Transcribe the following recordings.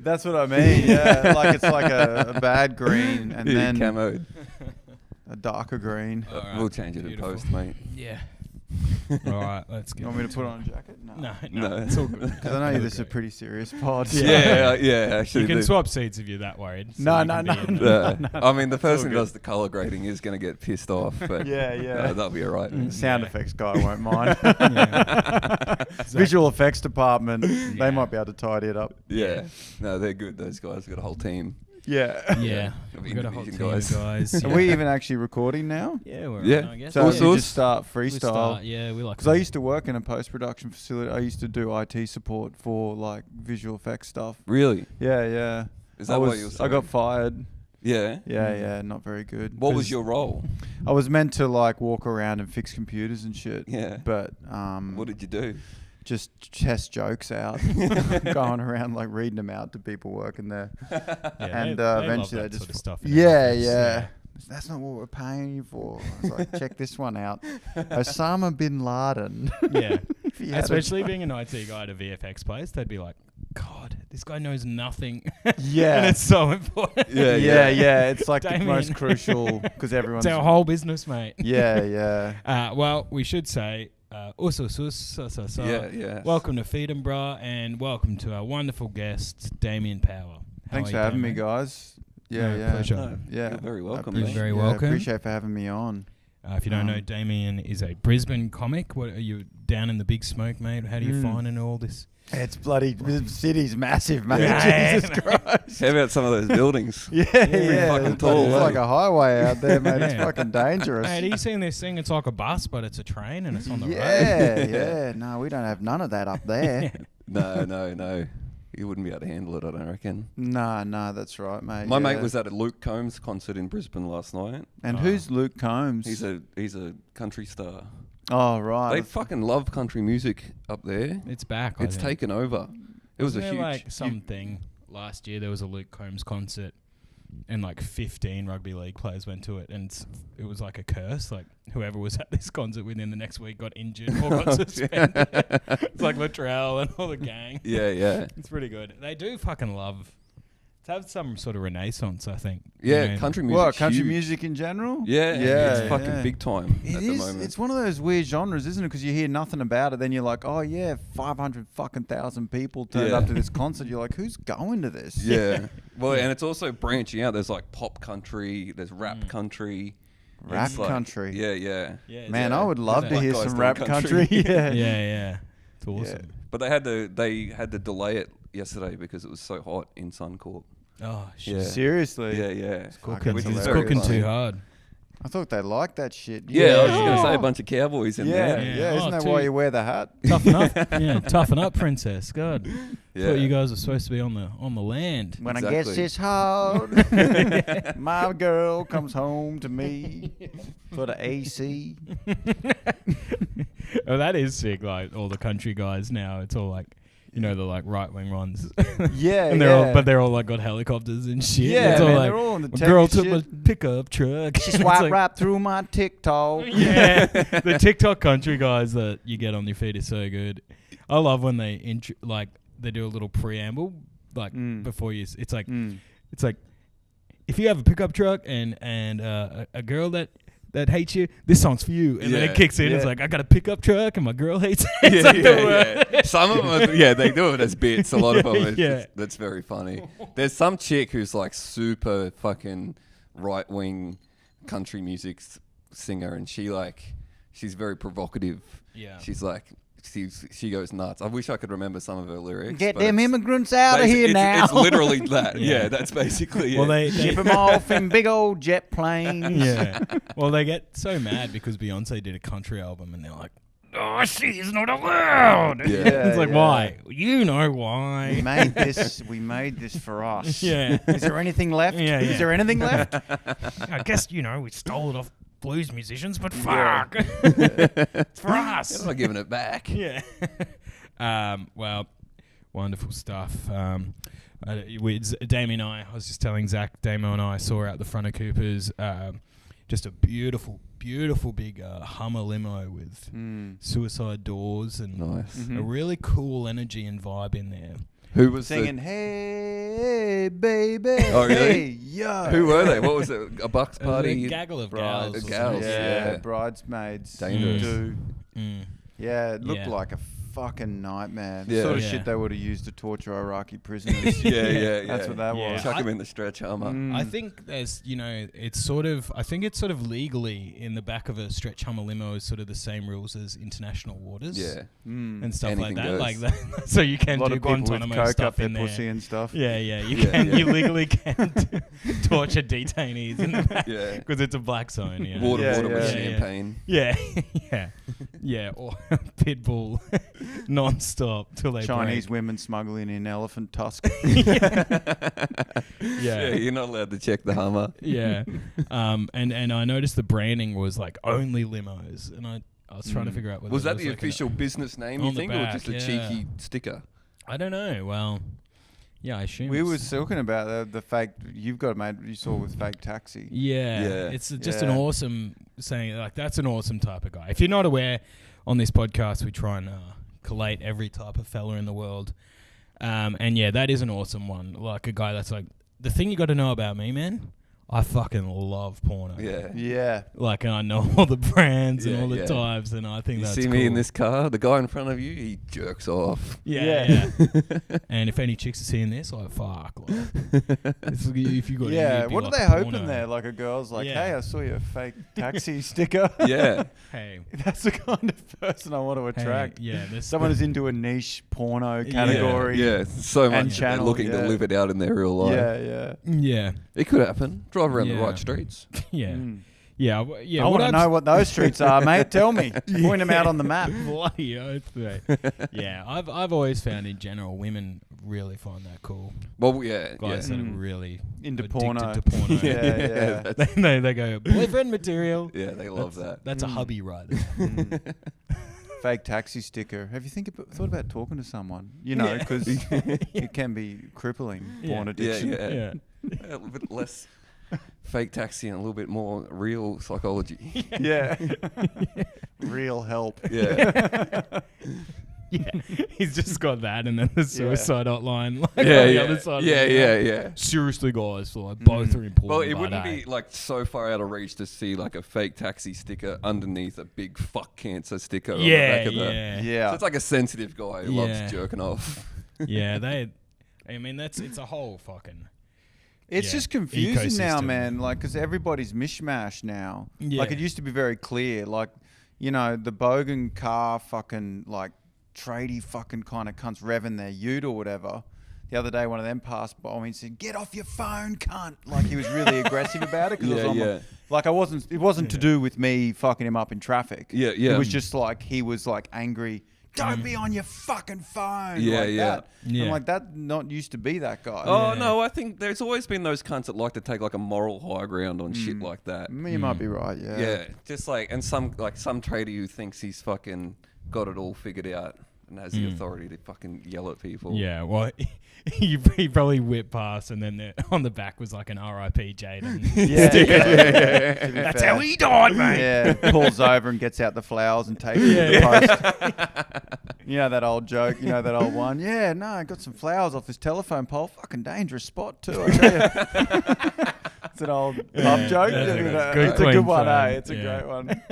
That's what I mean. Yeah, like it's like a bad green and then camo. a darker green. Alright, We'll change it beautiful. in post, mate. Yeah. All right, let's get You want me to into put it. on a jacket? No, No. it's all good. Because I know this is a pretty serious pod. Yeah, actually. You can swap seats if you're that worried. so No, you no, can no, be in no. the- I mean, the It's all person who good. does the colour grading is going to get pissed off, but Yeah. that'll be all right. Mm. Sound Yeah. effects guy won't mind. Yeah. Visual effects department, Yeah. they might be able to tidy it up. Yeah. No, they're good. Those guys got a whole team. Yeah. Yeah, Of we've got a whole team Indonesian of guys. Are yeah. we even actually recording now? Yeah, we're Yeah. on, I guess. So All you sorts? just start We freestyle. start, yeah, we like. Because I used to work in a post-production facility. I used to do IT support for like visual effects stuff. Really? Yeah. Is I that was, what you were I saying? got fired. Yeah. Yeah, not very good. What was 'Cause your role? I was meant to like walk around and fix computers and shit. Yeah. But What did you do? just test jokes out, going around like reading them out to people working there. And eventually they just sort of stuff. Yeah. That's not what we're paying you for. I was like, check this one out. Osama bin Laden. Yeah. If he had a- Especially being an IT guy at a VFX place, they'd be like, God, this guy knows nothing. Yeah. And it's so important. Yeah. It's like the Damien. most crucial because everyone's. It's our whole business, mate. Yeah. Well, we should say, Yeah. welcome to Feed'em and welcome to our wonderful guest, Damien Power. How Thanks are for you, having me, Damien? guys. Yeah. Pleasure. No, Yeah. You're very welcome, You're mate. very welcome. Appreciate for having me on. If you don't know, Damien is a Brisbane comic. What are you down in the big smoke, mate? How do you find in all this? It's bloody the city's massive, mate. Yeah. Jesus Christ. How about some of those buildings? Yeah. fucking It's tall, It's eh? like a highway out there, mate. It's Yeah. fucking dangerous. Hey, have you seen this thing? It's like a bus, but it's a train and it's on the road. Yeah. No, we don't have none of that up there. No. You wouldn't be able to handle it, I don't reckon. No, that's right, mate. My mate yeah. was at a Luke Combs concert in Brisbane last night. And who's Luke Combs? He's a country star. Oh, right. They fucking love country music up there. It's back. It's taken over. It was Wasn't a there huge like something last year. There was a Luke Combs concert, and like 15 rugby league players went to it, and it was like a curse. Like whoever was at this concert within the next week got injured or got suspended. It's like Latrell and all the gang. Yeah. It's pretty good. They do fucking love to have some sort of renaissance, I think. Yeah, You know, country music. What, country music in general? Yeah, it's fucking yeah. big time It at is. the moment. It's one of those weird genres, isn't it? Because you hear nothing about it, then you're like, oh yeah, 500,000 people turned Yeah. up to this concert. You're like, who's going to this? Yeah. Well, and it's also branching out. There's like pop country, there's rap country. Rap It's like- country. Yeah. Yeah, Man, Yeah. I would love to Black hear guys some doing rap country. country. yeah. yeah. It's awesome. But they had to delay it yesterday because it was so hot in Suncorp. Oh shit. Yeah. Seriously. Yeah. Fucking Which is It's very cooking funny. too hard. I thought they liked that shit. Yeah, I was just Yeah. going to say a bunch of cowboys in Yeah, there. yeah. Isn't Oh, that why too- you wear the hat? Toughen up. Yeah, toughen up, princess. God. Yeah. Thought you guys were supposed to be on the land. When I Exactly. guess it's hard, my girl comes home to me for the AC. Oh, that is sick. Like all the country guys now, it's all like, you know, the like right wing ones. Yeah, and they're all like got helicopters and shit. Yeah, it's all man, like, they're all on the "A girl tech took my shit. pickup truck. She It's swiped like- right through my TikTok. Yeah, the TikTok country guys that you get on your feed is so good. I love when they they do a little preamble like before you. It's like if you have a pickup truck and a girl that hates you, this song's for you. And then Yeah. it kicks in. It's Yeah. like, I got a pickup truck and my girl hates it. It's like Yeah. Some of them, they do it as bits. A lot of them, Yeah. that's very funny. There's some chick who's like super fucking right wing country music singer, and she's very provocative. Yeah. She's like, she goes nuts. I wish I could remember some of her lyrics. Get but them it's- immigrants out of here now. It's literally that. Yeah. Yeah, that's basically it. Well, they Ship them off in big old jet planes. yeah. Well, they get so mad because Beyonce did a country album, and they're like, "Oh, she's not allowed." Yeah. It's like, Yeah. why? You know We why? made this. We made this for us. Yeah. Is there anything left? Yeah, yeah. Is there anything left? I guess we stole it off blues musicians, but fuck, it's for us. I'm not giving it back. Yeah. Well, wonderful stuff. Damien and I was just telling Zack, Damo and I saw out the front of Cooper's just a beautiful big Hummer limo with suicide doors and Nice. a really cool energy and vibe in there. Who was Singing, hey, Hey, baby. Oh, really? Hey, yo. Who were they? What was it? A bucks party? A gaggle of Brides. gals. Gals, Yeah, yeah. bridesmaids. Dangerous. Do. Mm. Yeah, it looked Yeah. like a fucking nightmare. The Yeah. sort of Yeah. shit they would have used to torture Iraqi prisoners. Yeah. That's what that Yeah. was. Chuck him in the stretch armor. I think there's, it's sort of legally in the back of a stretch Hummer limo is sort of the same rules as international waters. Yeah. And stuff Anything like that. goes. Like that. So you can A lot do of people with Guantanamo coke up stuff their in there. pussy and stuff. You Yeah, can. yeah. You legally can torture detainees in the back Yeah. because it's a black zone. Yeah. Water Yeah, with yeah. champagne. Yeah, yeah, or pitbull non-stop till they Chinese break. women smuggling in elephant tusks. Yeah, you're not allowed to check the Hummer. Yeah. And I noticed the branding was like only limos, and I was trying to figure out whether Was there that the like official business name, on you the think, or back, just a yeah. cheeky sticker? I don't know. Well, yeah, I assume We it's- was talking about the fake. You've got mate. You saw with fake taxi. Yeah, Yeah. it's just an Yeah. awesome saying. Like that's an awesome type of guy. If you're not aware, on this podcast we try and collate every type of fella in the world. And yeah, that is an awesome one. Like a guy that's like, the thing you got to know about me, man, I fucking love porno. Yeah. Yeah. Like, and I know all the brands and Yeah, all the yeah. types, and I think You that's see cool. me in this car, the guy in front of you, he jerks off. Yeah. And if any chicks are seeing this, like, fuck. Like, if you got Yeah. anything What are like they hoping porno, there? Like a girl's like, Yeah. hey, I saw your fake taxi sticker. Yeah. Hey, That's the kind of person I want to attract. hey, yeah, there's Someone who's into a niche porno category. Yeah, so And much that they're channel, looking to yeah. live it out in their real life. Yeah. Yeah, It could happen. Drive around the Yeah. right streets. yeah, Mm. yeah, yeah. I want to know what those streets are, mate. Tell me. Point them out on the map. Bloody oath, mate. Yeah, I've always found in general women really find that cool. Well, yeah. Guys yeah. that are really Into addicted porno. to porno. Yeah. That's- they go boyfriend material. yeah, they love that. That's a hubby right there. Mm. Fake taxi sticker. Have you thought about talking to someone? You know, Yeah. because it can be crippling, porn Yeah. addiction. Yeah. Yeah. A little bit less fake taxi and a little bit more real psychology. Yeah. Real help. Yeah. Yeah, he's just got that, and then the suicide hotline. Like yeah, on the yeah. other side. Yeah, of the yeah, yeah. Seriously, guys, like both are important. Well, it but, wouldn't be like so far out of reach to see like a fake taxi sticker underneath a big fuck cancer sticker on the Yeah, back of the. yeah, Yeah. So it's like a sensitive guy who Yeah. loves jerking off. yeah. I mean, it's a whole fucking. It's Yeah. just confusing now, Ecosystem. man. Like, because everybody's mishmash now. Like, Yeah. it used to be very clear. Like, you know, the bogan car fucking, like, tradie fucking kind of cunts revving their ute or whatever. The other day, one of them passed by me and said, "Get off your phone, cunt!" Like, he was really aggressive about it. Cause it was like, it wasn't to do with me fucking him up in traffic. Yeah, yeah. It was just like, he was like angry. Don't be on your fucking phone. Yeah, like yeah. That. Yeah. I'm like, that not used to be that guy. Oh Yeah. no, I think there's always been those cunts that like to take like a moral high ground on shit like that. You might be right, yeah. Yeah, just like some tradie who thinks he's fucking got it all figured out and has the authority to fucking yell at people. Yeah, well, he probably whipped past, and then on the back was like an R.I.P. Jaden. Yeah. That's how he died, mate. Yeah, pulls over and gets out the flowers and takes it to the post. You know that old joke? You know that old one? Yeah, no, I got some flowers off this telephone pole. Fucking dangerous spot too, I tell you. It's an old pub joke. that's a You good- know, good it's a good one, Queensland, eh? It's a yeah. great one.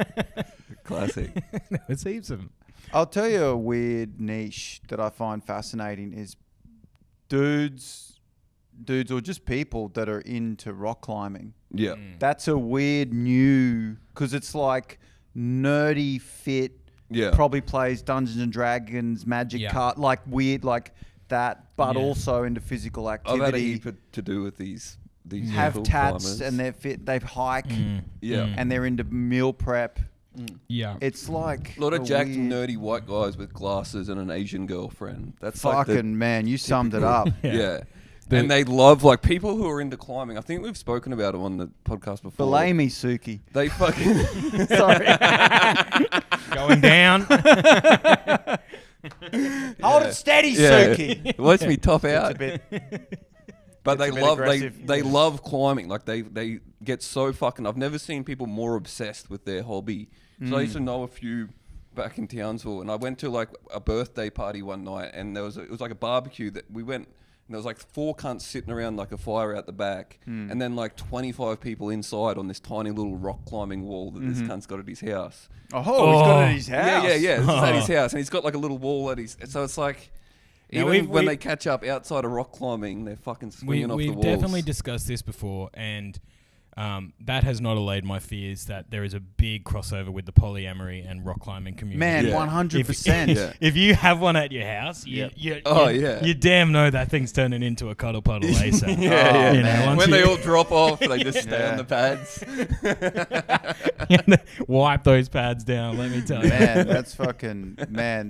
Classic. There's heaps of them. I'll tell you a weird niche that I find fascinating is dudes or just people that are into rock climbing. Yeah. That's a weird new, because it's like nerdy, fit, Yeah. probably plays Dungeons and Dragons, Magic Yeah. card, like weird, like that, but Yeah. also into physical I've had a activity. heap to do with these Have people tats climbers. and they're fit. They hike Yeah. and they're into meal prep. Yeah. It's like A lot of jacked, weird- nerdy white guys with glasses and an Asian girlfriend. That's like Fucking man, you summed it up. yeah. The- And they love like people who are into climbing. I think we've spoken about it on the podcast before. Belay me, Suki. They fucking Sorry. Going down. Hold it steady, yeah. Suki. It lets me top out. It's a bit. But they It's a bit love aggressive. they love climbing. Like they get so fucking. I've never seen people more obsessed with their hobby. So I used to know a few back in Townsville, and I went to like a birthday party one night, and it was like a barbecue that we went there was like 4 cunts sitting around like a fire out the back, and then like 25 people inside on this tiny little rock climbing wall that this cunt's got at his house. Oh, he's got it at his house. Yeah. This is at his house, and he's got like a little wall at his. So it's like, even when they catch up outside of rock climbing, they're fucking swinging off the walls. We've definitely discussed this before, and that has not allayed my fears that there is a big crossover with the polyamory and rock climbing community. Man, 100%. If you have one at your house, you damn know that thing's turning into a cuddle puddle ASAP. You know, when they all drop off, they just stay on the pads. Wipe those pads down, let me tell you. Man, that's fucking,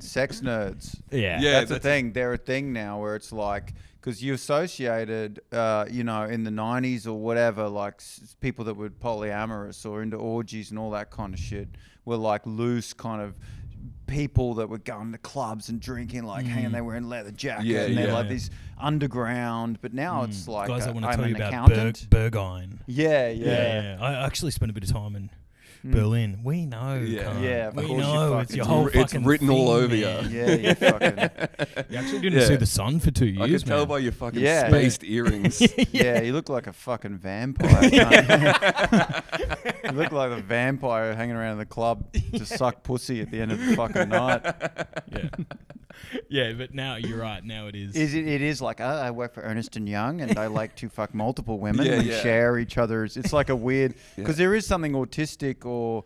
sex nerds. Yeah. That's a thing. They're a thing now where it's like, because you associated, in the 90s or whatever, like people that were polyamorous or into orgies and all that kind of shit were like loose kind of people that were going to clubs and drinking, like hanging, they wearing leather jackets and they're like these underground. But now it's like, guys, I want to I'm tell an you about accountant. Berghain. Yeah. I actually spent a bit of time in Berlin. We know. Yeah, we know. It's your whole fucking It's written all over you. Yeah, you fucking. You actually didn't see the sun for 2 years. I could tell by your fucking spaced earrings. Yeah, you look like a fucking vampire. You look like a vampire hanging around the club to suck pussy at the end of the fucking night. Yeah, but now you're right. Now it is. It is like, I work for Ernst & Young and I like to fuck multiple women and share each other's. It's like a weird, because there is something autistic or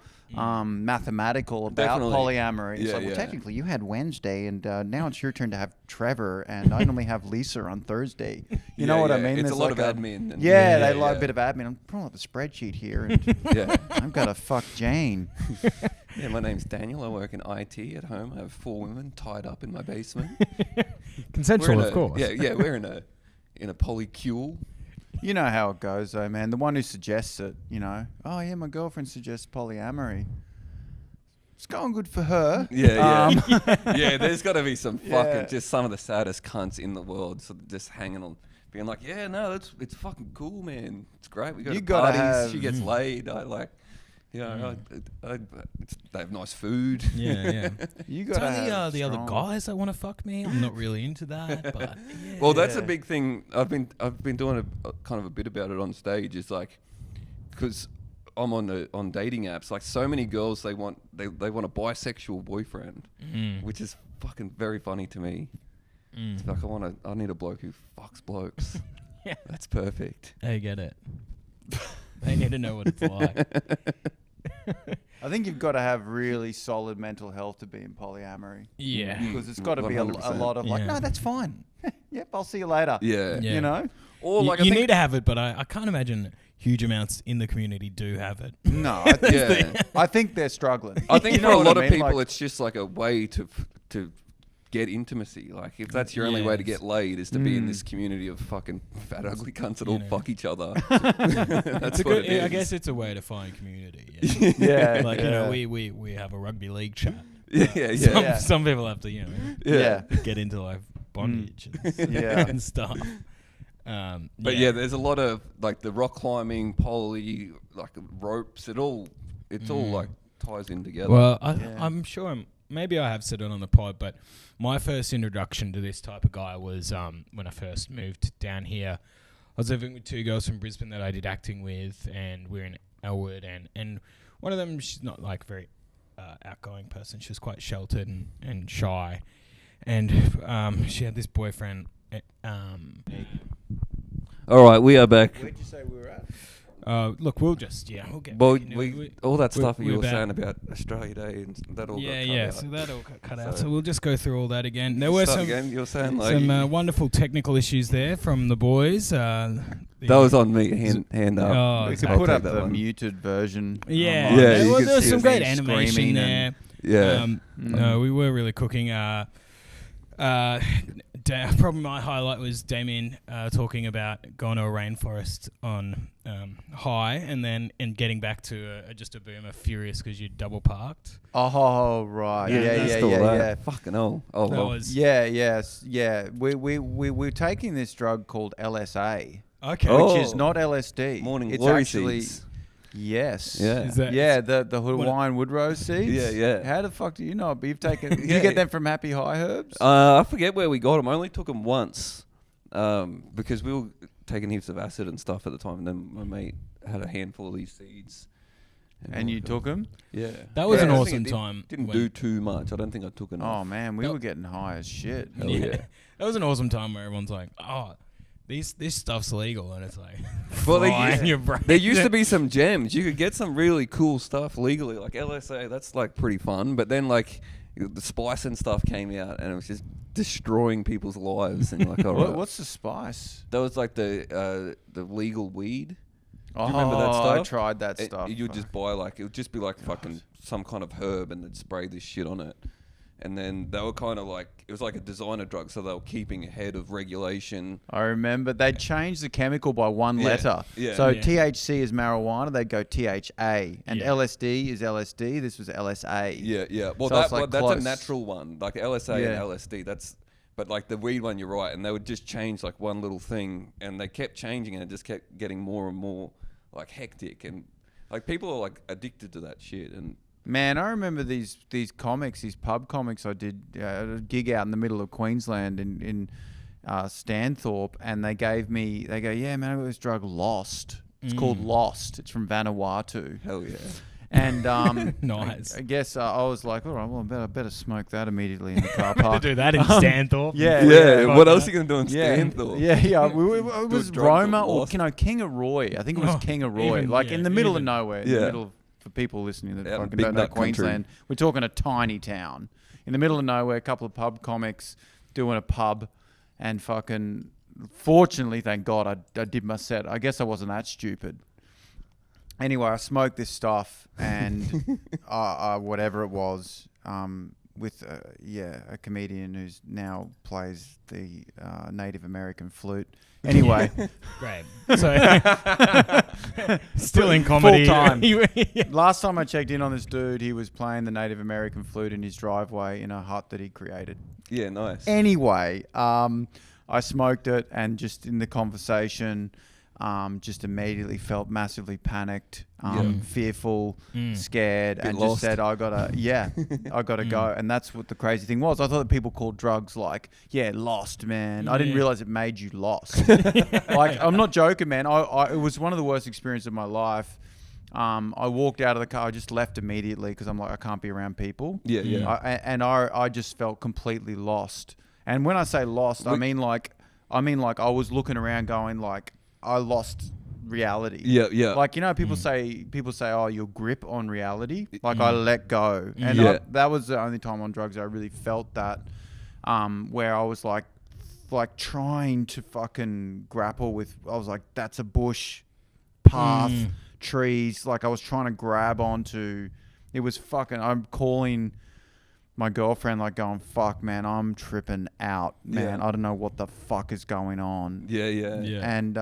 mathematical about polyamory. It's like, well, technically you had Wednesday and now it's your turn to have Trevor and I normally have Lisa on Thursday. You know what I mean? It's a lot of admin. And they like a bit of admin. I'm pulling up a spreadsheet here and I've got to fuck Jane. Yeah, my name's Daniel. I work in IT at home. I have 4 women tied up in my basement. Consensual, of course. Yeah, we're in a polycule. You know how it goes, though, man. The one who suggests it, oh yeah, my girlfriend suggests polyamory. It's going good for her. Yeah. There's got to be some fucking just some of the saddest cunts in the world, so just hanging on, being like, it's fucking cool, man. It's great. We go to parties. She gets laid. I like. Yeah, they have nice food. Yeah. You got it's the other guys that want to fuck me. I'm not really into that, but well, that's a big thing. I've been doing a kind of a bit about it on stage. Is like, because I'm on dating apps. Like, so many girls they want a bisexual boyfriend, which is fucking very funny to me. It's like I need a bloke who fucks blokes. Yeah, that's perfect. They get it. They need to know what it's like. I think you've got to have really solid mental health to be in polyamory. Yeah. Because it's got to be a lot of like, no, that's fine. Yep, I'll see you later. Yeah. You know? Or like you need to have it, but I can't imagine huge amounts in the community do have it. No, I think they're struggling. I think for a lot of people, it's just like a way to get intimacy. Like, if that's your only way to get laid is to be in this community of fucking fat ugly cunts that all fuck each other. That's what it is. I guess it's a way to find community. We have a rugby league chat. Some people have to get into like bondage and stuff. But there's a lot of like the rock climbing, poly, like ropes. It's all like ties in together. Well, I'm sure maybe I have said it on the pod, but my first introduction to this type of guy was when I first moved down here. I was living with 2 girls from Brisbane that I did acting with, and we're in Elwood, and one of them, she's not like a very outgoing person. She was quite sheltered and shy, and she had this boyfriend. All right, we are back. Where'd you say we were at? Look, we'll just we'll get. Well, all that stuff you were saying about Australia Day and that all got cut out. So that all got cut out. So we'll just go through all that again. There were some you were saying some wonderful technical issues there from the boys. That was on me. Hand up. Oh, we could put up the muted version. Yeah. There was some great animation there. No, we were really cooking. Probably my highlight was Damien talking about going to a rainforest on high and getting back to just a boomer furious because you double parked. Oh right, yeah. Fucking hell. We're taking this drug called LSA. Okay, which is not LSD. Morning it's glory actually seeds. Yes. Yeah. Is that the Hawaiian wood rose seeds. Yeah. How the fuck do you know? You've taken. Did you get them from Happy High Herbs? I forget where we got them. I only took them once. because we were taking heaps of acid and stuff at the time, and then my mate had a handful of these seeds. And you took them? Yeah. That was an I awesome think it time. Didn't when- do too much. I don't think I took enough. Oh man, we were getting high as shit. Hell yeah. That was an awesome time where everyone's like, "Oh, this stuff's legal," and it's like, Well, fly in your brain. there used to be some gems. You could get some really cool stuff legally, like LSA. That's like pretty fun. But then like the spice and stuff came out, and it was just destroying people's lives. And like, all right. What's the spice? That was like the legal weed. Oh, you remember that stuff? I tried that It- stuff. You would just buy like, it would just be like fucking some kind of herb, and they'd spray this shit on it. And then they were kind of like, it was like a designer drug, so they were keeping ahead of regulation. I remember they changed the chemical by one Yeah, letter. yeah. So Yeah. THC is marijuana, they'd go THA. And Yeah. LSD is LSD, this was LSA. Yeah, yeah. Well, So it's like that's close. a natural one, like LSA Yeah. and LSD. But like the weed one, you're right, and they would just change like one little thing, and they kept changing, and it just kept getting more and more like hectic, and like people are like addicted to that shit. And Man, I remember these comics, these pub comics I did a gig out in the middle of Queensland in Stanthorpe, and they go, yeah, man, I got this drug Lost. It's called Lost. It's from Vanuatu. hell yeah. And Nice. I guess I was like, all right, well, I better smoke that immediately in the car park. do that in Stanthorpe. Yeah, Yeah, fuck what that. else are you gonna do in Stanthorpe? Yeah. It was drugs Roma at or Lost. King of Roy. I think it was Oh, King of Roy, even- like yeah, in the middle even- of nowhere. In Yeah. the middle of, for people listening that Out in fucking big don't know nut country. Queensland, we're talking a tiny town in the middle of nowhere. A couple of pub comics doing a pub, and fucking. Fortunately, thank God, I did my set. I guess I wasn't that stupid. Anyway, I smoked this stuff and whatever it was with a comedian who's now plays the Native American flute. Anyway, Great. So, still in comedy. Full time. Yeah. last time I checked in on this dude, he was playing the Native American flute in his driveway in a hut that he created. Yeah, nice. Anyway, I smoked it, and just in the conversation, just immediately felt massively panicked, fearful, scared, and lost. just said, I gotta go. And that's what the crazy thing was. I thought that people called drugs like, lost, man. I didn't realize it made you lost. Like, I'm not joking, man. It was one of the worst experiences of my life. I walked out of the car. I just left immediately because I'm like, I can't be around people. Yeah, yeah. I just felt completely lost. And when I say lost, I mean like I was looking around going like I lost reality. Yeah, yeah. Like, you know, people say, oh, your grip on reality. Like I let go. And Yeah. that was the only time on drugs I really felt that, where I was like trying to fucking grapple with, I was like, that's a bush, path, trees. Like I was trying to grab onto, it was fucking, I'm calling my girlfriend like going, fuck, man, I'm tripping out, man. Yeah. I don't know what the fuck is going on. Yeah, yeah. Yeah. And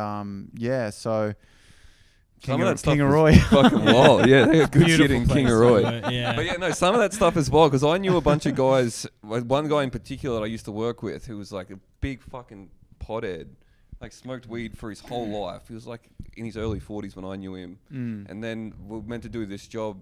so Some of that stuff King of was Roy. fucking wild. Yeah, they got good shit Beautiful in place King of to Roy. work, yeah. But yeah, no, some of that stuff as well, because I knew a bunch of guys, one guy in particular that I used to work with who was like a big fucking pothead, like smoked weed for his whole life. He was like in his early 40s when I knew him. And then we were meant to do this job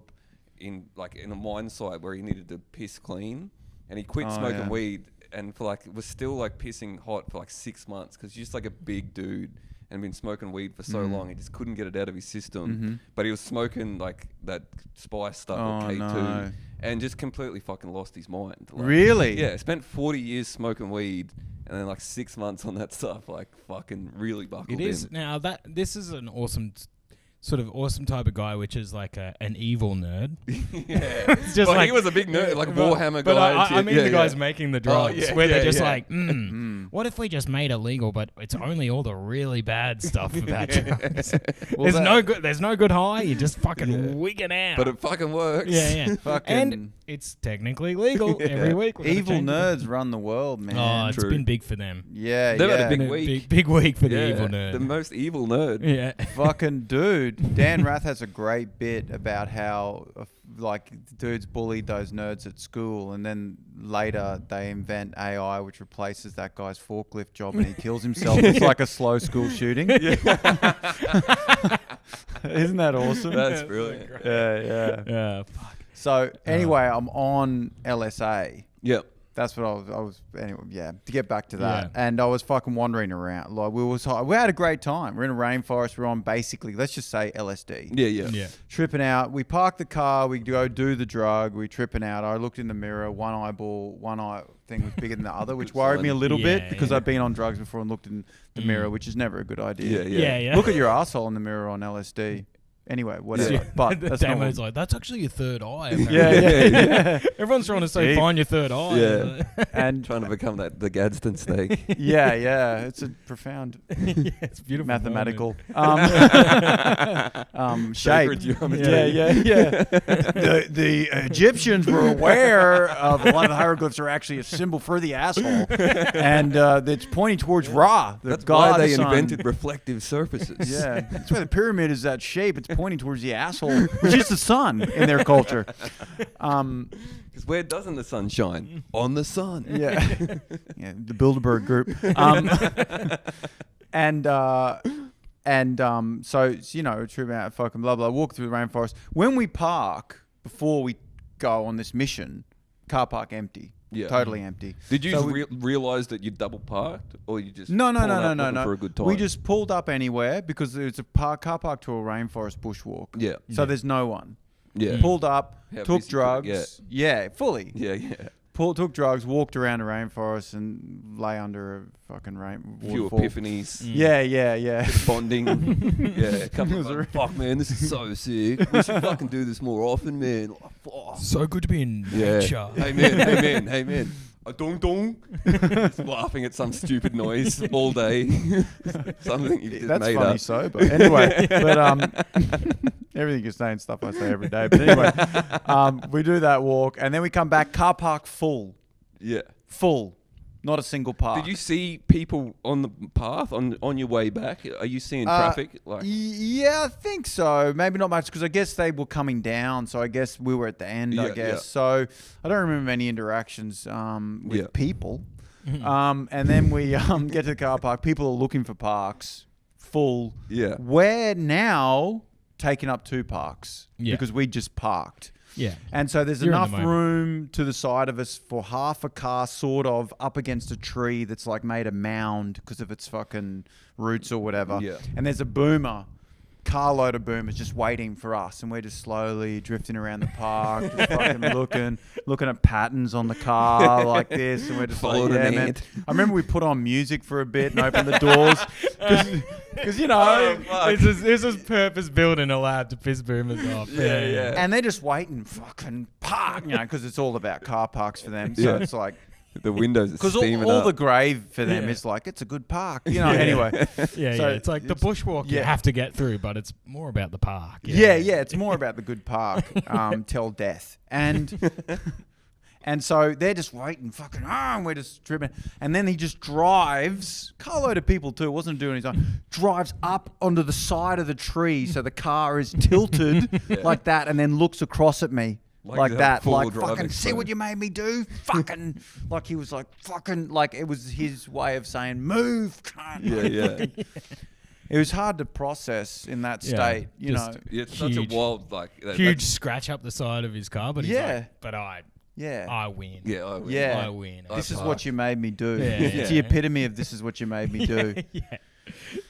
in a mine site where he needed to piss clean, and he quit smoking weed, and for like was still like pissing hot for like 6 months because he's just like a big dude and been smoking weed for so long he just couldn't get it out of his system. But he was smoking like that spice stuff or K2 no. and just completely fucking lost his mind. Like, Really? Yeah, spent 40 years smoking weed and then like 6 months on that stuff, like fucking really buckled It is in. now that this is an awesome type of guy, which is like an evil nerd. Yeah. It's just Well, like he was a big nerd, like but- Warhammer but guy. and I shit. mean Yeah, the guys yeah. making the drugs, yeah, where they're yeah, just yeah. like, what if we just made it legal, but it's only all the really bad stuff about drugs. There's no good high. You're just fucking wigging out. But it fucking works. yeah. Fucking And it's technically legal every week. we're gonna evil change it. nerds run the world, man. Oh, it's True. been big for them. Yeah, They've had a yeah. big Been a week. big week for the Yeah, evil nerd. the most evil nerd. yeah. Fucking dude. Dan Rath has a great bit about how like dudes bullied those nerds at school, and then later they invent AI which replaces that guy's forklift job and he kills himself. It's like a slow school shooting. Isn't that awesome? That's brilliant. Yeah. Yeah. Fuck. So anyway, I'm on LSA. Yep. That's what I was anyway. Yeah, to get back to that, Yeah. and I was fucking wandering around. Like we had a great time. We're in a rainforest. We're on basically, let's just say LSD. Yeah. Tripping out. We park the car. We go do the drug. We tripping out. I looked in the mirror. One eye thing was bigger than the other, which worried me a little bit because I've been on drugs before and looked in the mirror, which is never a good idea. Yeah. Look at your asshole in the mirror on LSD. Anyway, whatever. Yeah. But that's not Damo's like, that's actually your third eye. yeah. Everyone's trying to say, Yeah. find your third eye. Yeah. And Trying to become the Gadsden snake. yeah. It's a profound Yeah, it's beautiful. mathematical Sacred shape. geometry. Yeah. The Egyptians were aware of a lot of the hieroglyphs are actually a symbol for the asshole, and it's pointing towards Ra, the That's god why they sun. invented reflective surfaces. Yeah, that's why the pyramid is that shape. It's pointing towards the asshole, which is the sun in their culture. Because where doesn't the sun shine? On the sun. Yeah, the Bilderberg group. So you know, trip out, fucking blah blah. Walk through the rainforest. When we park before we go on this mission, car park empty. Yeah. Totally empty. Did you So we- realize that you double parked, or you just No. pulled up looking for a good time? We just pulled up anywhere because it's a car park to a rainforest bushwalk. Yeah. So there's no one. Yeah. Pulled up, How took busy drugs. Yeah, fully. Yeah. Took drugs, walked around the rainforest, and lay under a fucking Few waterfall. epiphanies. Yeah. Bonding. Yeah. A couple of like, fuck, man, this is so sick. We should fucking do this more often, man. Like, fuck. So good to be in Yeah. nature. Hey man. A dong dong. Just laughing at some stupid noise all day. Something you just That's made funny up. sober. Anyway, but everything you're saying, stuff I say every day. But anyway, we do that walk, and then we come back. Car park full, Yeah. not a single park. Did you see people on the path on your way back? Are you seeing traffic? Like, Yeah, I think so. Maybe not much because I guess they were coming down, so I guess we were at the end. I Yeah, guess yeah. so. I don't remember any interactions with Yeah. people. And then we get to the car park. People are looking for parks, full. Yeah. We're now taking up 2 parks because we just parked. Yeah. And so there's You're in the enough moment. room to the side of us for half a car sort of up against a tree that's like made a mound because of its fucking roots or whatever. Yeah. And there's a boomer, carload of boomers just waiting for us. And we're just slowly drifting around the park, just fucking looking at patterns on the car like this. And we're just Followed like, an yeah, man. ant. I remember we put on music for a bit and opened the doors because, you know, This is purpose built in a lab to piss boomers off. Yeah. and they're just waiting, fucking park, you know, because it's all about car parks for them. So Yeah. it's like, the windows are because steaming all up. the grave for them Yeah. is like, it's a good park, you know. Anyway, Yeah, So it's like the bushwalk you yeah. have to get through, but it's more about the park. yeah, it's more about the good park till death, and so they're just waiting, fucking, and we're just tripping, and then he just drives, carload of people too, wasn't doing his own, drives up onto the side of the tree, so the car is tilted like that, and then looks across at me. Like that, full like drive fucking see exposed. what you made me do, fucking like he was like fucking like it was his way of saying move. Cunt. Yeah. It was hard to process in that Yeah, state, you just- know. Yeah, it's such Huge. a wild, like... Huge scratch up the side of his car, but he's Yeah. like, but I Yeah, win. Yeah, I win. Yeah. I win. this is parked. what you made me do. Yeah, It's the yeah. epitome of this is what you made me do.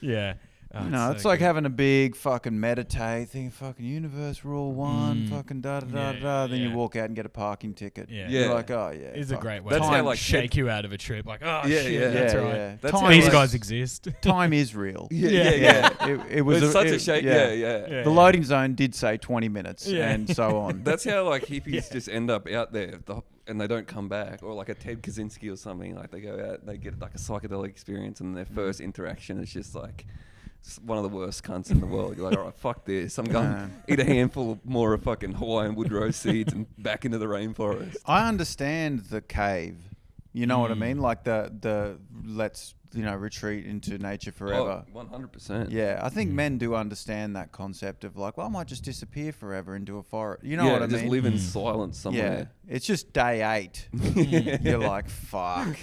Yeah. Oh, You know, it's so like good. having a big fucking meditate, thinking fucking universe rule one, fucking da da da Yeah, da. Then you yeah. walk out and get a parking ticket. Yeah. You're Yeah. like, oh yeah, It's a fuck. great way That's to how, like, shake you out of a trip. Like, oh Yeah, shit, yeah. that's Yeah, right. yeah. That's Time how, These like- guys exist. Time is real. Yeah. It was It's such a it- shake. Yeah. The loading zone did say 20 minutes Yeah. and so on. That's how like hippies just end up out there and they don't come back, or like a Ted Kaczynski or something. Like they go out, they get like a psychedelic experience, and their first interaction is just like one of the worst cunts in the world. You're like, all right, fuck this. I'm going to eat a handful more of fucking Hawaiian woodrose seeds and back into the rainforest. I understand the cave. You know what I mean? Like the let's, you know, retreat into nature forever. Oh, 100%. Yeah, I think men do understand that concept of like, well, I might just disappear forever into a forest. You know yeah, what I just mean? live in silence Yeah, somewhere. it's just day 8. You're like, fuck.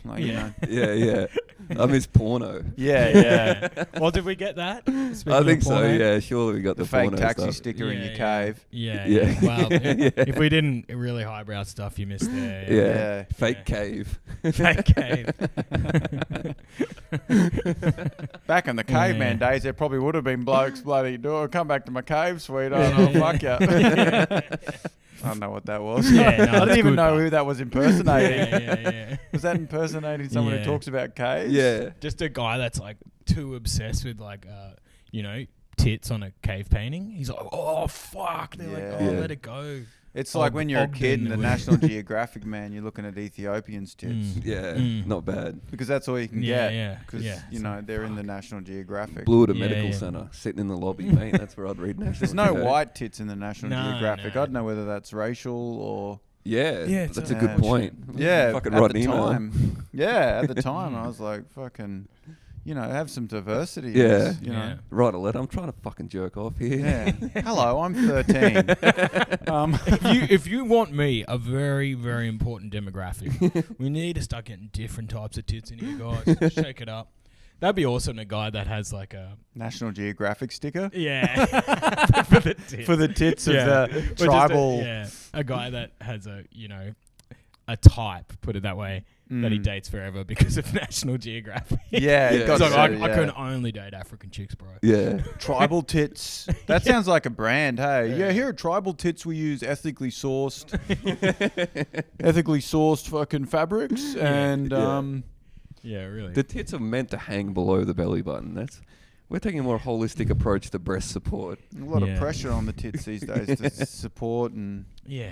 Like, you know. Yeah. I miss porno. Yeah. Well, did we get that? I think so. Yeah, surely we got The the fake porno taxi stuff. sticker in your cave. Yeah. Well, if we didn't really highbrow stuff, you missed there. Yeah. Fake cave. Fake cave. Back in the caveman days, there probably would have been blokes bloody come back to my cave, sweetheart. Oh, fuck ya. I don't know what that was. Yeah, no, I it's didn't even good, know though. who that was impersonating. Yeah. Was that impersonating someone who Yeah. talks about caves? Yeah. Just a guy that's like too obsessed with like, tits on a cave painting. He's like, oh fuck. They're like, Yeah. let it go. It's like when you're a kid in the Ogden. National Geographic, man, you're looking at Ethiopians' tits. Yeah, not bad. Because that's all you can Yeah, get. yeah, Because, yeah. you know, they're in the National Geographic. Blew at a Yeah, medical yeah. centre, sitting in the lobby, mate. That's where I'd read National There's no Geo. white tits in the National No, Geographic. no. I don't know whether that's racial or... Yeah, Yeah, it's that's a a- good point. Yeah, Fucking at write the an email. time. Yeah, at the time, I was like, fucking, have some diversity. Yeah. You know. Write a letter. I'm trying to fucking jerk off here. Yeah. Hello, I'm 13. If you want me, a very, very important demographic, we need to start getting different types of tits in here, guys. Shake it up. That'd be awesome. A guy that has like a National Geographic sticker for the tits. for the tits of Yeah. the Or just tribal. a guy that has a type, put it that way, that he dates forever because of National Geographic. Yeah, it Yeah. got He's like, so, I yeah. can only date African chicks, bro. Yeah. Tribal tits. That sounds like a brand. Hey, yeah. Here at Tribal Tits, we use ethically sourced fucking fabrics, and Yeah, really. The tits are meant to hang below the belly button. We're taking a more holistic approach to breast support. a lot of Yeah. pressure on the tits these days to support and. yeah.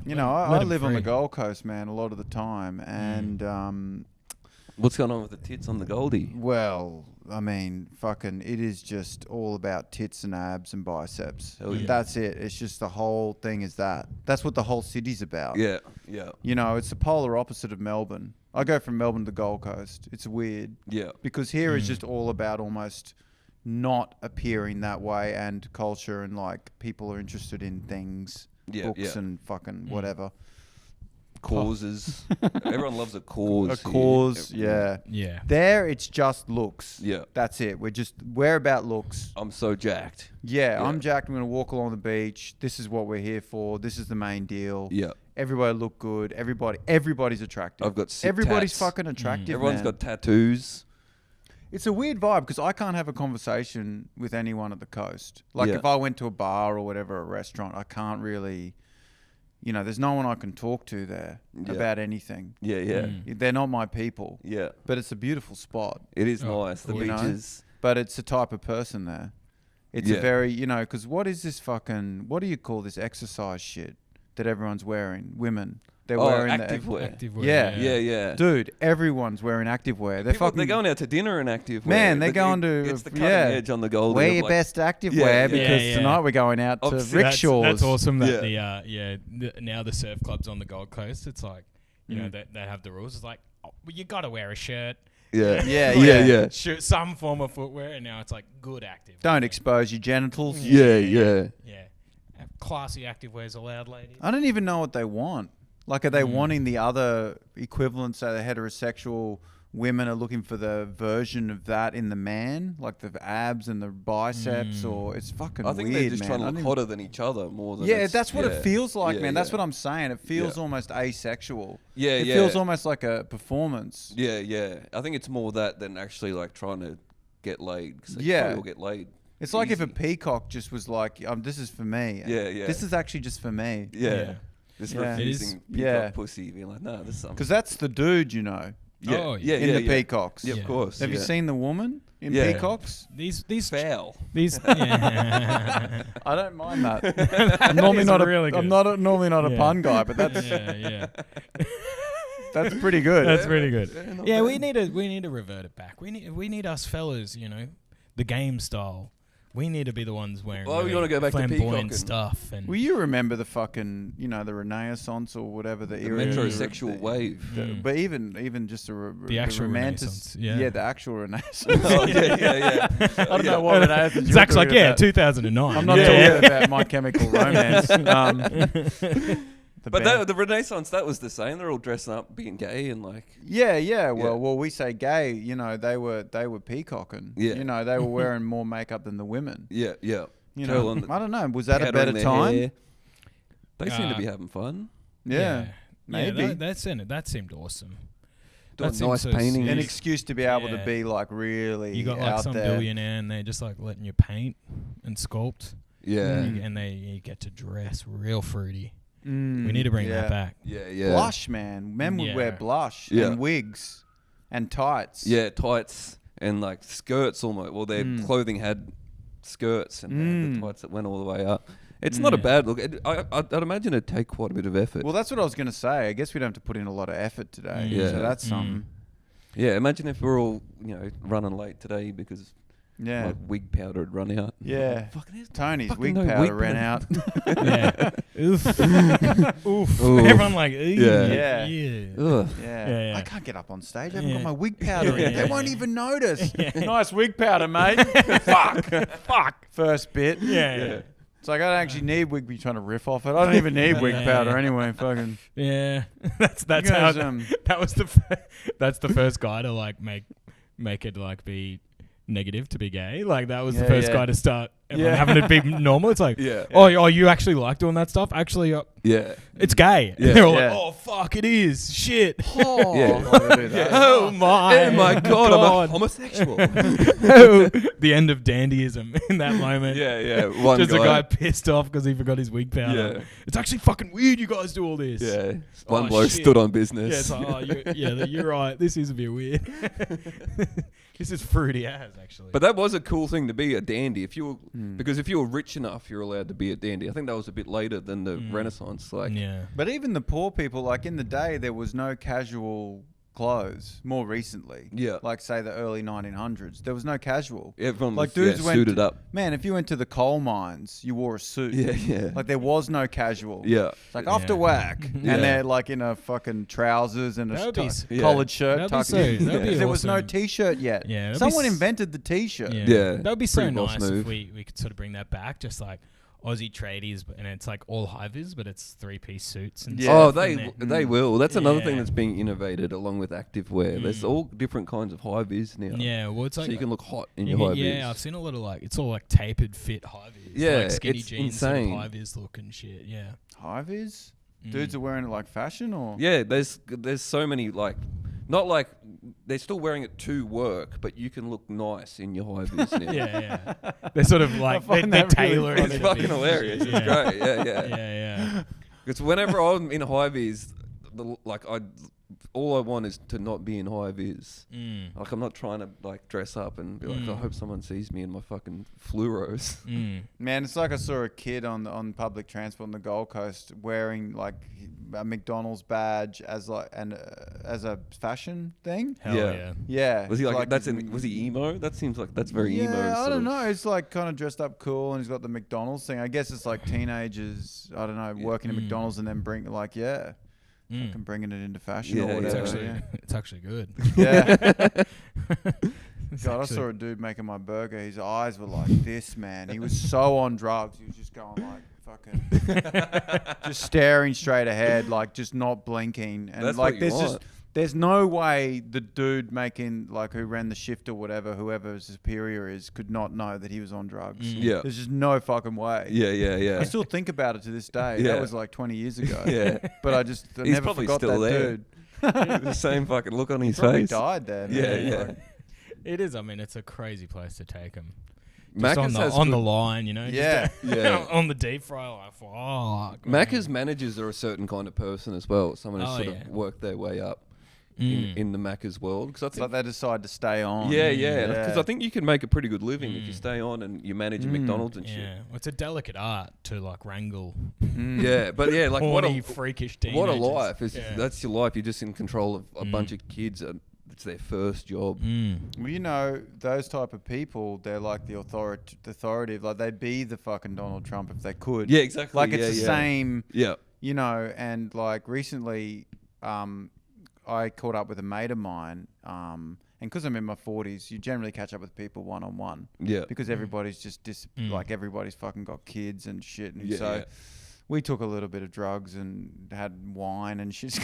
I live on the Gold Coast, man, a lot of the time, and What's going on with the tits on the Goldie? well, I mean, fucking, it is just all about tits and abs and biceps. Hell yeah. That's it. It's just the whole thing is that. That's what the whole city's about. Yeah. It's the polar opposite of Melbourne. I go from Melbourne to the Gold Coast. It's weird Yeah. because here is just all about almost not appearing that way, and culture, and like people are interested in things, Yeah, books yeah. and fucking whatever. Causes. Everyone loves a cause. A here. cause, yeah. Yeah. There, it's just looks. Yeah. That's it. We're about looks. I'm so jacked. Yeah, Yeah. I'm jacked. I'm going to walk along the beach. This is what we're here for. This is the main deal. Yeah. Everybody look good. Everybody's attractive. I've got sick Everybody's tats. fucking attractive, Everyone's man. got tattoos. It's a weird vibe because I can't have a conversation with anyone at the coast. Like Yeah. if I went to a bar or whatever, a restaurant, I can't really... there's no one I can talk to there about anything. Yeah, yeah. They're not my people. Yeah. But it's a beautiful spot. It is Oh, nice. The you know? beaches. But it's a type of person there. It's Yeah. a very, because what is this fucking, what do you call this exercise shit that everyone's wearing? Women. They're wearing activewear. Activewear, Yeah. Yeah. Dude, everyone's wearing activewear. They're going out to dinner in activewear. Man, they're going to... It's the cutting edge on the Goldie. Wear of your like- best activewear Yeah, because yeah. tonight we're going out to Obviously, rickshaws. That's awesome that Yeah. now the surf clubs on the Gold Coast, it's like, they have the rules. It's like, you got to wear a shirt. Yeah. Yeah. Some form of footwear, and now it's like good active. Don't expose your genitals. Yeah. Yeah. Classy activewear is allowed, ladies. I don't even know what they want. Like, are they wanting the other equivalent? So the heterosexual women are looking for the version of that in the man, like the abs and the biceps, or it's fucking I think weird, they're just man. trying to I look don't hotter than each other more than. Yeah, it's- that's what it feels like, Yeah, man. That's yeah. what I'm saying. It feels almost asexual. Yeah, It yeah. feels almost like a performance. Yeah. I think it's more that than actually like trying to get laid. 'Cause they Yeah. probably will get laid. It's like if a easy. peacock just was like, this is for me. Yeah. This is actually just for me. Yeah. This Yeah. It is- refusing yeah. peacock pussy, being like, no, this is something. Because that's the dude, Yeah. Oh, yeah. in the peacocks. Yeah, Yeah. of course. Have you yeah. seen the woman in Yeah. peacocks? These Foul? yeah. I don't mind that. I'm normally is not a, really I'm good. not normally not a Yeah. pun guy, but that's yeah. that's pretty good. That's pretty good. not Yeah, bad. we need to revert it back. We need us fellas, the game style. We need to be the ones wearing Oh, you really wanna go back to flamboyant peacocking? stuff. And Well, you remember the fucking, the Renaissance or whatever the The era. metrosexual wave. But even just The actual romantic, Renaissance, yeah. the actual Renaissance. Oh, yeah. I don't know what Renaissance. Zach's like, talking yeah, about. 2009. I'm not yeah. talking about My Chemical Romance. But band- the Renaissance, that was the same. They're all dressing up, being gay and like. yeah. Well, we say gay. You know, they were peacocking. Yeah. You know, they were wearing more makeup than the women. Yeah. You Curl know, on the- I don't know. Was that a powdering better their time? hair. They seem to be having fun. Yeah, maybe. Yeah, that seemed awesome. Doing That seems nice so paintings. An sick. excuse to be able to Yeah. be like really You got like out some there. billionaire and they're just like letting you paint and sculpt. Yeah. And you get to dress real fruity. Mm, We need to bring yeah. that back. Yeah. Blush, man. Men would wear Yeah. blush Yeah. and wigs and tights. Yeah, tights and like skirts almost. Well, their clothing had skirts and they had the tights that went all the way up. It's not a bad look. I'd imagine it'd take quite a bit of effort. Well, that's what I was going to say. I guess we don't have to put in a lot of effort today. Yeah. So that's something. Yeah, imagine if we're all, running late today because Yeah. my wig powder had run out. Yeah. Fucking there's Tony's fucking wig no powder wig ran powder. out. Yeah. Oof. Oof. Oof. Everyone like, Yeah. yeah. Ugh. Yeah. Yeah. I can't get up on stage. I haven't got Yeah. my wig powder in. Yeah. They won't even notice. Nice wig powder, mate. Fuck. First bit. Yeah. It's like I don't actually need wig. Be trying to riff off it. I don't even need wig Yeah. powder anyway. Fucking. Yeah. That's You how guys, that was that's the first guy to like make it like be negative to be gay. Like that was the Yeah, first yeah. guy to start Yeah. having it be normal. It's like, Yeah. oh, you actually like doing that stuff? Actually, Yeah. it's gay. Yeah. They're all Yeah. like, oh fuck, it is shit. Oh, Yeah. I'll do that. Oh my! Oh my god, I'm a homosexual. Oh, the end of dandyism in that moment. yeah. One Just a guy pissed off because he forgot his wig powder. Yeah. It's actually fucking weird you guys do all this. Yeah. One Oh, bloke shit. stood on business. Yeah, it's like, oh, you're right. This is a bit weird. This is fruity as, actually. But that was a cool thing to be a dandy. If you were, because if you were rich enough, you're allowed to be a dandy. I think that was a bit later than the Renaissance. Like, yeah. But even the poor people, like in the day, there was no casual clothes. More recently, Yeah. like say the early 1900s, there was no casual. everyone Like was dudes went suited up. Man, if you went to the coal mines, you wore a suit. Yeah. Like there was no casual. Yeah. It's like after Yeah. whack, Yeah. and they're like in a fucking trousers and That would be s- collared shirt. That'd be tucked so- in. that'd be 'Cause there was no awesome. t-shirt yet. Yeah, that'd be Someone s- invented the t-shirt. Yeah. That would be so Pretty boss nice move. if we could sort of bring that back. Just like Aussie tradies, and it's like all high-vis, but it's 3-piece suits. And Yeah. Oh, stuff in there. they will. That's another thing Yeah. that's being innovated along with active wear. There's all different kinds of high vis now. Yeah, well, it's like So you can look hot in you your high can- vis. yeah, I've seen a lot of like it's all like tapered fit high vis. Yeah, like skinny it's jeans, sort of insane. high vis look and shit. Yeah, High vis? Dudes are wearing it like fashion, or Yeah, there's so many like, not like they're still wearing it to work, but you can look nice in your high vis now. yeah. They're sort of like find they're that really tailored. funny. It's to fucking be- hilarious. It's great. Yeah. Yeah. Because whenever I'm in high vis, all I want is to not be in high vis. Mm. Like I'm not trying to like dress up and be like, I hope someone sees me in my fucking fluoros. man, it's like I saw a kid on public transport on the Gold Coast wearing like a McDonald's badge as like as a fashion thing. Hell Yeah. yeah. Yeah, Was he it's like, was he emo? That seems like that's very emo. Yeah, I sort don't of. know. It's like kind of dressed up cool, and he's got the McDonald's thing. I guess it's like teenagers. I don't know, working at McDonald's and then fucking bringing it into fashion Yeah, or It's whatever. actually yeah. it's actually good. Yeah. It's God, I actually- saw a dude making my burger. His eyes were like this, man. He was so on drugs. He was just going like fucking, just staring straight ahead, like just not blinking. And That's like, what you want. there's no way the dude making like who ran the shift or whatever, whoever his superior is, could not know that he was on drugs. Yeah. There's just no fucking way. Yeah. I still think about it to this day. Yeah. That was like 20 years ago. Yeah. But I He's never probably forgot still that there. dude. The same fucking look on his Probably face. died there. Yeah, man. yeah. Like, It is. I mean, it's a crazy place to take them. Macca's has on good- the line, you know. Yeah. Yeah. on the deep fry, like fuck. Macca's managers are a certain kind of person as well. Someone who's Oh, sort yeah. of worked their way up Mm. in the Macca's world. Because I it's think, like they decide to stay on. yeah. Because I think you can make a pretty good living if you stay on and you manage McDonald's and Yeah, shit. well, it's a delicate art to like wrangle Yeah, but yeah, like horny, freakish teenagers. what a life! Yeah. That's your life. You're just in control of a bunch of kids. It's their first job. Well, you know, those type of people, they're like the authoritative. Like, they'd be the fucking Donald Trump if they could. Yeah, exactly. Like, it's yeah, the yeah. same, Yeah. you know, and like recently, I caught up with a mate of mine, and because I'm in my 40s, you generally catch up with people one-on-one. Yeah. Because everybody's just, like, everybody's fucking got kids and shit. And Yeah, so yeah. we took a little bit of drugs and had wine and shit's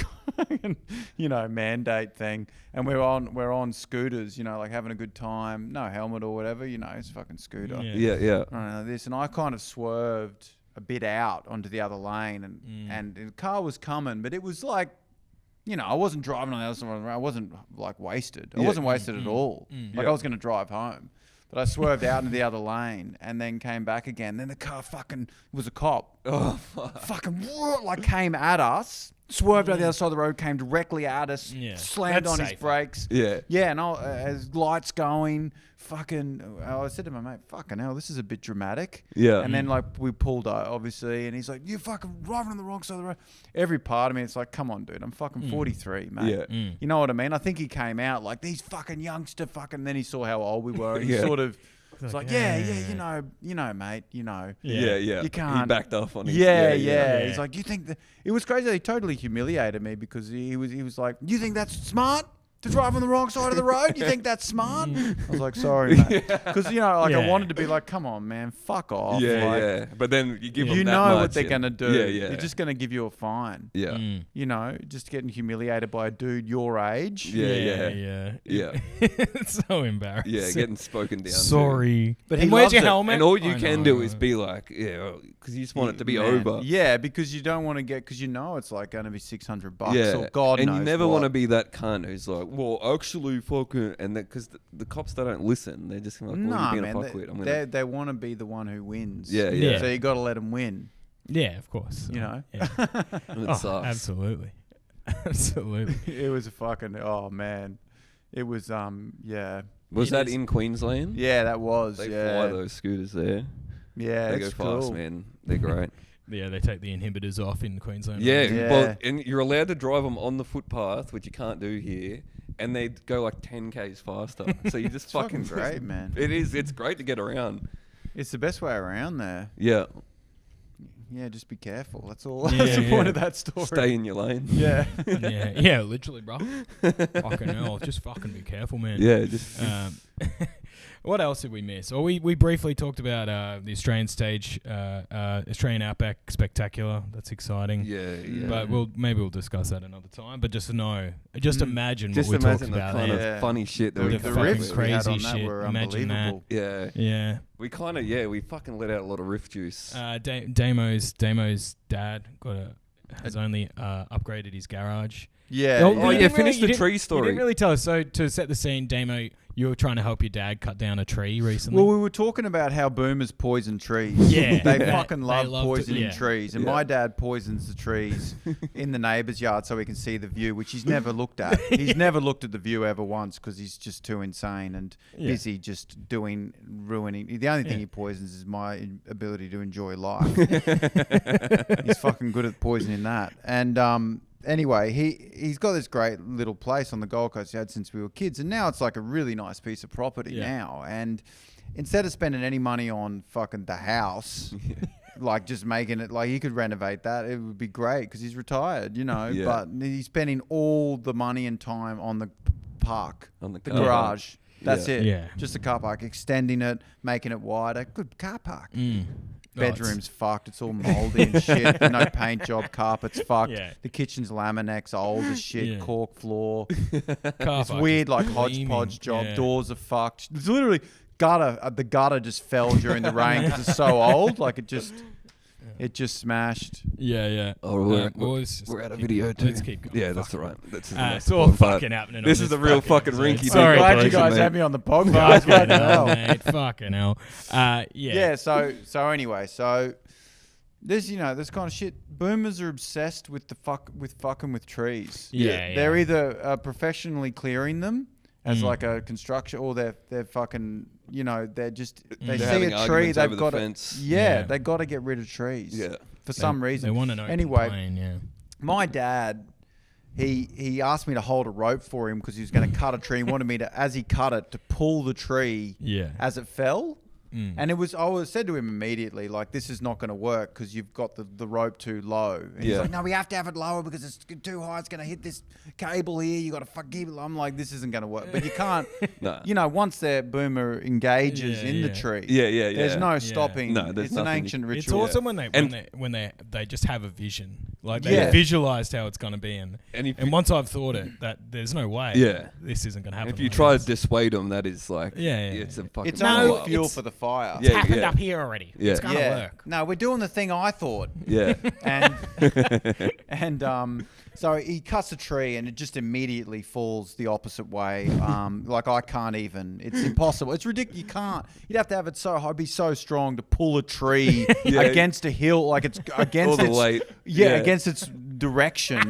mandate thing. And we're on scooters, like having a good time, no helmet or whatever, it's a fucking scooter. Yeah. I don't know this, and I kind of swerved a bit out onto the other lane, and the car was coming, but it was like, I wasn't driving on the other side of the road. I wasn't like wasted. I wasn't wasted at all. Like I was going to drive home. But I swerved out into the other lane and then came back again. Then the car fucking was a cop. Oh, fucking like came at us, swerved out the other side of the road, came directly at us, slammed on his brakes. Yeah. Yeah, and as lights going, I said to my mate, fucking hell, this is a bit dramatic. Yeah. And then like we pulled out, obviously, and he's like, you fucking driving on the wrong side of the road. Every part of me, it's like, come on, dude, I'm fucking 43, mate. Yeah. You know what I mean? I think he came out like, these fucking youngster fucking, then he saw how old we were, and he sort of, it's like, you know, mate, Yeah. You can't. He backed off on it. Yeah. He's like, you think that it was crazy. He totally humiliated me because he was like, you think that's smart to drive on the wrong side of the road? You think that's smart? I was like, sorry, mate. Because I wanted to be like, come on, man, fuck off. Yeah. But then you give them you that know much what they're gonna do. Yeah. They're just gonna give you a fine. Yeah. Just getting humiliated by a dude your age. Yeah. It's so embarrassing. Yeah, getting spoken down. Sorry. But and he where's loves your it. helmet? And all you can do is be like, because you just want it to be over. Yeah, because you don't want to get, because it's like going to be $600 Yeah. or God knows and you never what. want to be that cunt who's like, well, actually, fucking, and because the cops, they don't listen. They're just like, well, you're being a fuckwit. They want to be the one who wins. Yeah. So you got to let them win. Yeah, of course. Yeah. And it sucks. Absolutely. It was a fucking, oh man. It was, yeah. Was that in Queensland? Yeah, that was, They fly those scooters there. Yeah, They go fast, cool. man. They're great. Yeah, they take the inhibitors off in Queensland. Yeah, well, and you're allowed to drive them on the footpath, which you can't do here, and they go like 10 k's faster. So you just fucking great, man. It is. It's great to get around. It's the best way around there. Yeah. Yeah, just be careful. That's all. Yeah, That's the point of that story. Stay in your lane. Yeah. yeah, literally, bro. Fucking hell, just fucking be careful, man. Yeah, just. What else did we miss? Or we briefly talked about the Australian stage, Australian Outback Spectacular. That's exciting. Yeah. But maybe we'll discuss that another time. But just imagine Just what we talked imagine the about kind there. of funny shit that The we fucking riffs we had crazy on that shit. were Imagine unbelievable. Yeah. Yeah. We kind of, we fucking let out a lot of riff juice. Damo's dad has only upgraded his garage. Yeah. Oh, yeah, finish the tree story. You didn't really tell us. So to set the scene, Damo, you were trying to help your dad cut down a tree recently. Well, we were talking about how boomers poison trees. Yeah. They They fucking love love to- poisoning yeah. trees. And my dad poisons the trees in the neighbour's yard so he can see the view, which he's never looked at. He's never looked at the view ever once because he's just too insane and busy just ruining. The only thing he poisons is my ability to enjoy life. He's fucking good at poisoning that. And anyway, he's got this great little place on the Gold Coast he had since we were kids, and now it's like a really nice piece of property now. And instead of spending any money on fucking the house, like just making it like he could renovate that, it would be great because he's retired, But he's spending all the money and time on the park, On the the car garage. That's it. Yeah. Just the car park, extending it, making it wider. Good car park. Bedroom's fucked. It's all mouldy and shit. No paint job. Carpet's fucked. Yeah. The kitchen's Laminex, old as shit. Yeah. Cork floor. Car It's park weird, is like gleaming. hodgepodge job. Yeah. Doors are fucked. It's literally the gutter just fell during the rain because it's so old. Like it just smashed. Yeah. Oh, we're out of video too. Let's keep going. Yeah, that's all right. That's the most it's all important part. fucking happening. This on is the real fucking episode. rinky-dink Sorry, Glad you operation, guys mate. had me on the podcast. Fucking Fucking hell, hell. mate. Fucking hell. Yeah. So anyway, there's this kind of shit. Boomers are obsessed with fucking with trees. Yeah. They're either professionally clearing them as like a construction, or they're fucking they see having a tree arguments they've over the got to fence. they got to get rid of trees. Yeah. For some reason. They want to know. Anyway, my dad. He asked me to hold a rope for him because he was going to cut a tree. He wanted me to, as he cut it, to pull the tree as it fell. And I said to him immediately, like, this is not going to work because you've got the rope too low. And he's like, no, we have to have it lower because it's too high. It's going to hit this cable here. You got to fuck keep it. I'm like, this isn't going to work. But you can't, you know, once their boomer engages in the tree, there's no stopping. No, there's it's an nothing. ancient ritual. It's awesome when they just have a vision. Like they visualized how it's going to be. And once I've thought it, that there's no way this isn't going to happen. If you try to dissuade them, that is like, it's a fucking fuel for the fire. It's happened up here already. It's going to work. No, we're doing the thing I thought. Yeah. And so he cuts a tree and it just immediately falls the opposite way. Like I can't even. It's impossible. It's ridiculous. You can't. You'd have to have it so high, be so strong to pull a tree against a hill, like it's against all the weight. Against its direction.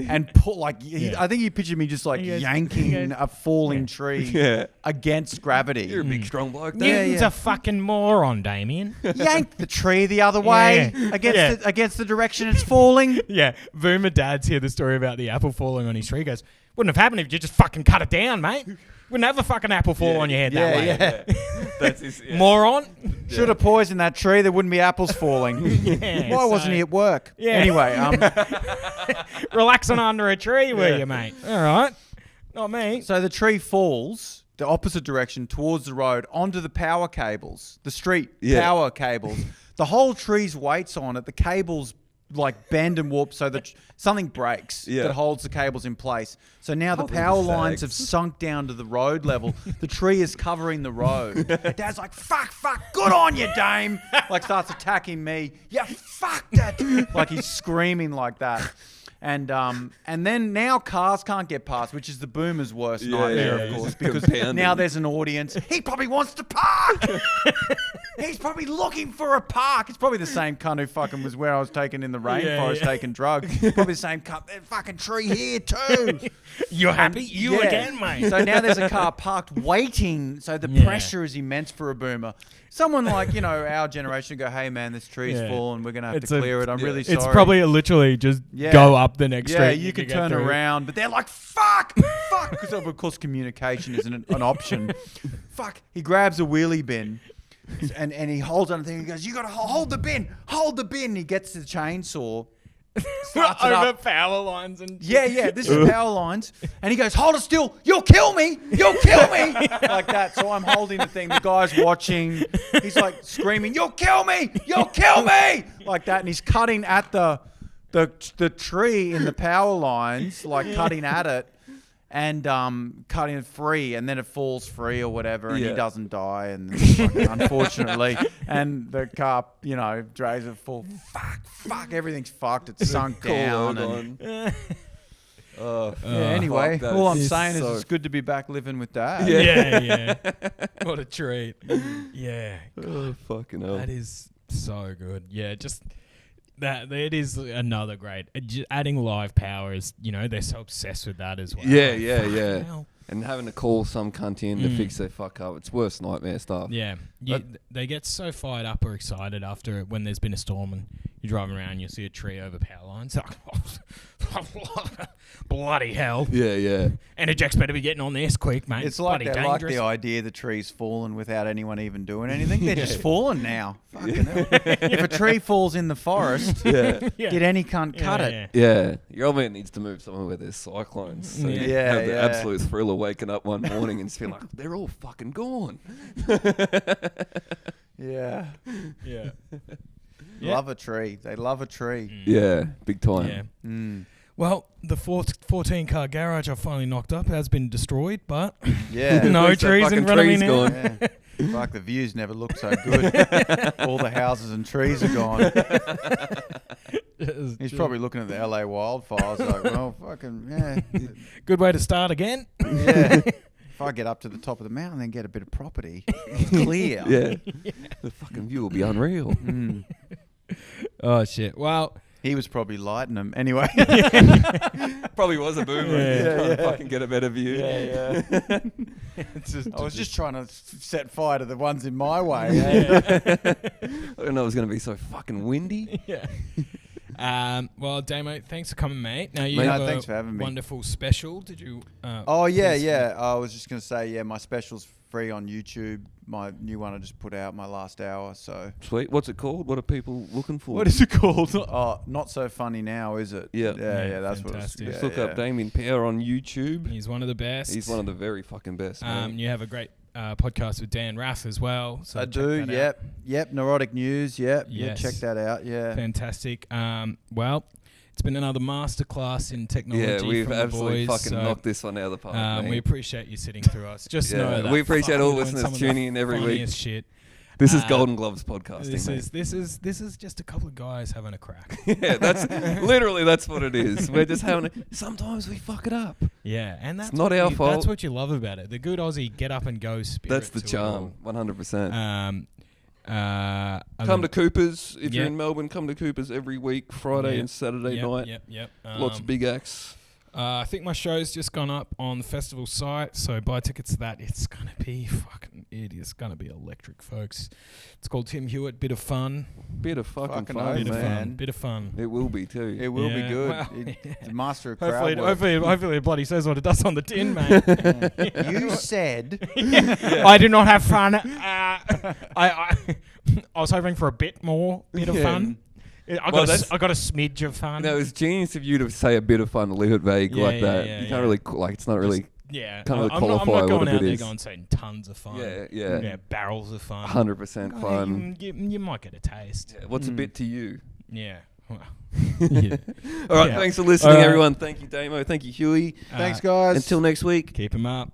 And pull like I think he pictured me just like yanking a falling tree against gravity. You're a big strong bloke. Newton's a fucking moron, Damien. Yank the tree the other way against the direction it's falling. Yeah, Boomer dads hear the story about the apple falling on his tree. He goes, wouldn't have happened if you just fucking cut it down, mate. Wouldn't have a fucking apple fall on your head that way. That's his, moron. Should have poisoned that tree. There wouldn't be apples falling. Why wasn't he at work? Anyway, relaxing under a tree, were you, mate? All right, not me. So the tree falls the opposite direction towards the road onto the power cables, the street power cables. The whole tree's weight's on it. The cables like bend and warp so that something breaks that holds the cables in place. So now the power lines have sunk down to the road level. The tree is covering the road. Dad's like, fuck, good on you, Dame. Like starts attacking me. Yeah, fuck that. Like he's screaming like that. And then now cars can't get past, which is the boomer's worst nightmare, of course, because now there's an audience. He probably wants to park. He's probably looking for a park. It's probably the same cunt who fucking was where I was taken in the rainforest taking drugs. Probably the same cunt. There's fucking tree here too. You're happy? You again, mate. So now there's a car parked waiting. So the pressure is immense for a boomer. Someone like, you know, our generation go, hey, man, this tree's fallen. We're going to have to clear it. I'm really sorry. It's probably literally just go up the next street. Yeah, you can turn around. But they're like, fuck. Because, of course, communication isn't an option. Fuck. He grabs a wheelie bin and he holds on the thing. He goes, you got to hold the bin. Hold the bin. He gets the chainsaw. Starts it over up. power lines and this is power lines, and he goes, hold it still, you'll kill me like that. So I'm holding the thing, the guy's watching, he's like screaming, you'll kill me like that, and he's cutting at the tree in the power lines, like cutting at it and cutting it free, and then it falls free or whatever, and he doesn't die, and unfortunately, and the car, you know, drags it full. Fuck, everything's fucked. It's sunk down. Anyway, all I'm saying is it's good to be back living with Dad. Yeah. What a treat. Yeah. Oh, fucking hell. That is so good. Yeah, just... That it is another great adding live power is, you know, they're so obsessed with that as well. Yeah. And having to call some cunt in to fix their fuck up, it's worst nightmare stuff. Yeah, they get so fired up or excited after when there's been a storm and you're driving around and you see a tree over power lines. Bloody hell. Yeah. Energex better be getting on this quick, mate. It's like they like the idea the tree's fallen without anyone even doing anything. They're just falling now. Fucking hell. If a tree falls in the forest, did any cunt cut it? Yeah. Your old man needs to move somewhere where there's cyclones. So you have the absolute thrill of waking up one morning and just feel like, they're all fucking gone. Yeah. Love a tree. They love a tree. Yeah, big time. Yeah. Well, the 14-car garage I finally knocked up has been destroyed, but no trees in front of me now. Yeah. Like the views never look so good. All the houses and trees are gone. He's probably looking at the LA wildfires like, well, fucking, Good way to start again. Yeah. If I get up to the top of the mountain and get a bit of property, it's clear. The fucking view will be unreal. Oh, shit. Well... He was probably lighting them. Anyway. Probably was a boomer. Trying to fucking get a better view. I was just trying to set fire to the ones in my way. I didn't know it was going to be so fucking windy. Well, Damo, thanks for coming, mate. Now thanks for having me. Wonderful special. Did you? I was just going to say, my special's free on YouTube. My new one I just put out, my last hour. So Sweet. What's it called? What are people looking for? What is it called? Not so funny now, is it? Yeah. Yeah. That's Fantastic. what. Just look up Damien Power on YouTube. He's one of the best. He's one of the very fucking best. Man. You have a great podcast with Dan Raff as well. So I check do. that out. Yep. Neurotic News. Yep. Yes. Yeah. Check that out. Yeah. Fantastic. Well, it's been another masterclass in technology. Yeah, we've from absolutely the boys, fucking knocked this one out of the park. mate. we appreciate you sitting through us. Just know that we appreciate all fucking listeners some of the tuning in every week. funniest shit. This is Golden Gloves podcasting. This is just a couple of guys having a crack. Yeah, that's literally that's what it is. We're just having. Sometimes we fuck it up. Yeah, and that's not our fault. That's what you love about it. The good Aussie get up and go spirit. That's the charm. 100%. Come to Cooper's if you're in Melbourne. Come to Cooper's every week, Friday and Saturday night. Yep. Lots of big acts. I think my show's just gone up on the festival site, so buy tickets to that. It's gonna be it's gonna be electric, folks. It's called Tim Hewitt. Bit of fun. Bit of fucking Fucking fun, oath, man. Bit of fun. It will be too. It will be good. Wow. It's a master of crowd work. Hopefully it bloody says what it does on the tin, mate. You said. I did not have fun. I was hoping for a bit of fun. I got a smidge of fun. No, it's genius of you to say a bit of fun, leave it vague like that. You can't really it's not really. Yeah, can't really I'm qualify not going what out it there is. going saying tons of fun. Yeah, barrels of fun. 100% fun. You might get a taste. Yeah, what's a bit to you? Yeah. Well, All right, thanks for listening, everyone. Thank you, Damo. Thank you, Huey. Thanks, guys. Until next week. Keep 'em up.